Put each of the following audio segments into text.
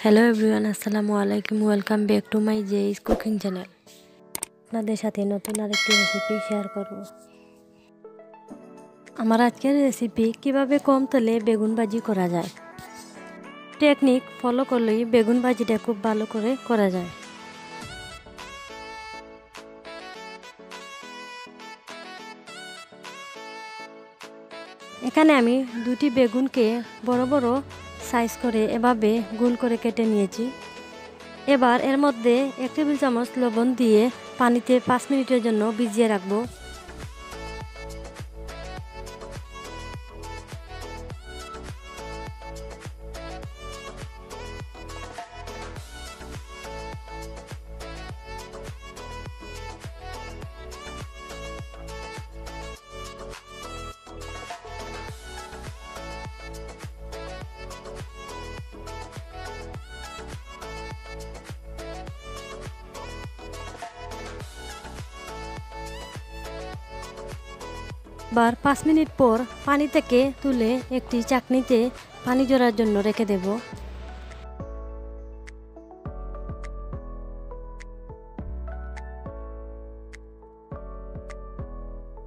Hello everyone, আসসালামু আলাইকুম। Welcome back to my জেইস কুকিং চ্যানেল। আপনাদের সাথে নতুন আরেকটি রেসিপি শেয়ার করব। আমার আজকের রেসিপি কিভাবে কম তেলে বেগুন ভাজি করা যায়। টেকনিক ফলো করলেই বেগুন ভাজিটা খুব ভালো করে করা যায়। এখানে আমি দুটি বেগুনকে বড় বড় সাইজ করে এভাবে গোল করে কেটে নিয়েছি। এবার এর মধ্যে 1 টেবিল চামচ লবণ দিয়ে পানিতে 5 মিনিটের জন্য ভিজিয়ে রাখবো। বার 5 মিনিট পর পানি থেকে তুলে একটি চাকনিতে পানি ঝরার জন্য রেখে দেব।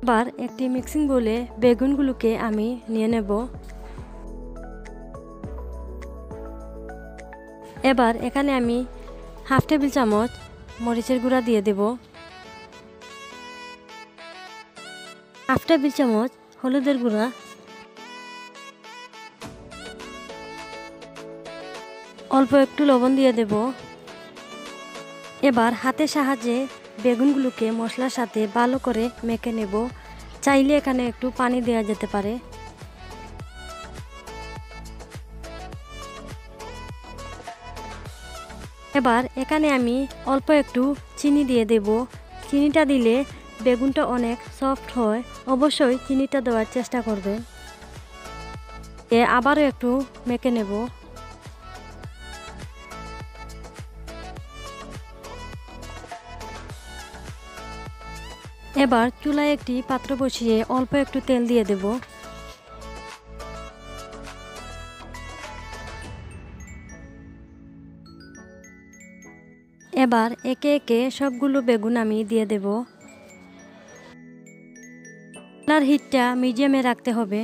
এবার একটি মিক্সিং বোলে বেগুনগুলোকে আমি নিয়ে নেব। এবার এখানে আমি 1/2 টেবিল চামচ মরিচের গুঁড়া দিয়ে দেব, 1/2 টেবিল চামচ হলুদের গুঁড়া, অল্প একটু লবণ দিয়ে দেব। এবার হাতের সাহায্যে বেগুনগুলোকে মশলার সাথে ভালো করে মেখে নেব। চাইলে এখানে একটু পানি দেওয়া যেতে পারে। এবার এখানে আমি অল্প একটু চিনি দিয়ে দেব। চিনিটা দিলে বেগুনটা অনেক সফট হয়, অবশ্যই চিনিটা দেওয়ার চেষ্টা করবেন। আবারও একটু মেখে নেব। এবার চুলায় একটি পাত্র বসিয়ে অল্প একটু তেল দিয়ে দেব। এবার একে একে সবগুলো বেগুন আমি দিয়ে দেব। চুলার হিটটা মিডিয়ামে রাখতে হবে।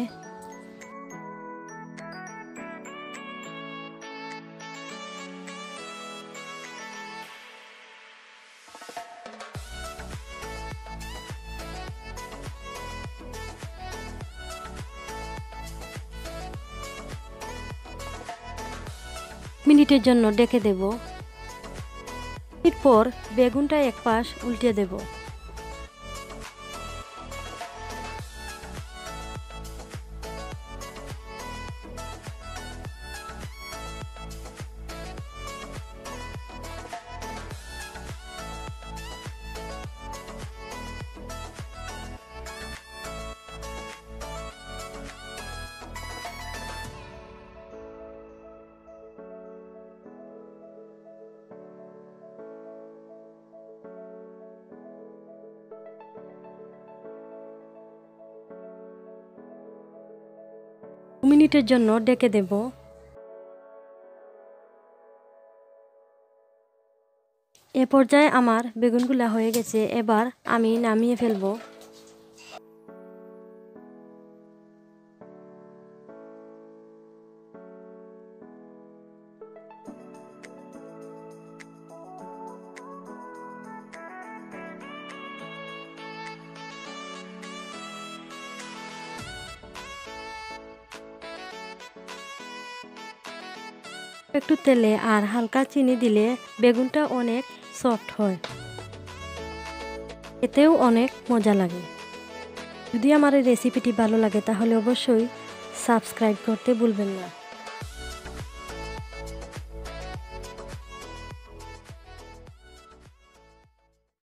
মিনিটের জন্য ঢেকে দেব। মিনিট পর বেগুনটা এক পাশ উল্টে দেব। মিনিটের জন্য ঢেকে দেব। এ পর্যায়ে আমার বেগুনগুলা হয়ে গেছে। এবার আমি নামিয়ে ফেলবো। একটু তেলে আর হালকা চিনি দিলে বেগুনটা অনেক সফট হয়, এতেও অনেক মজা লাগে। যদি আমার এই রেসিপিটি ভালো লাগে তাহলে অবশ্যই সাবস্ক্রাইব করতে ভুলবেন না।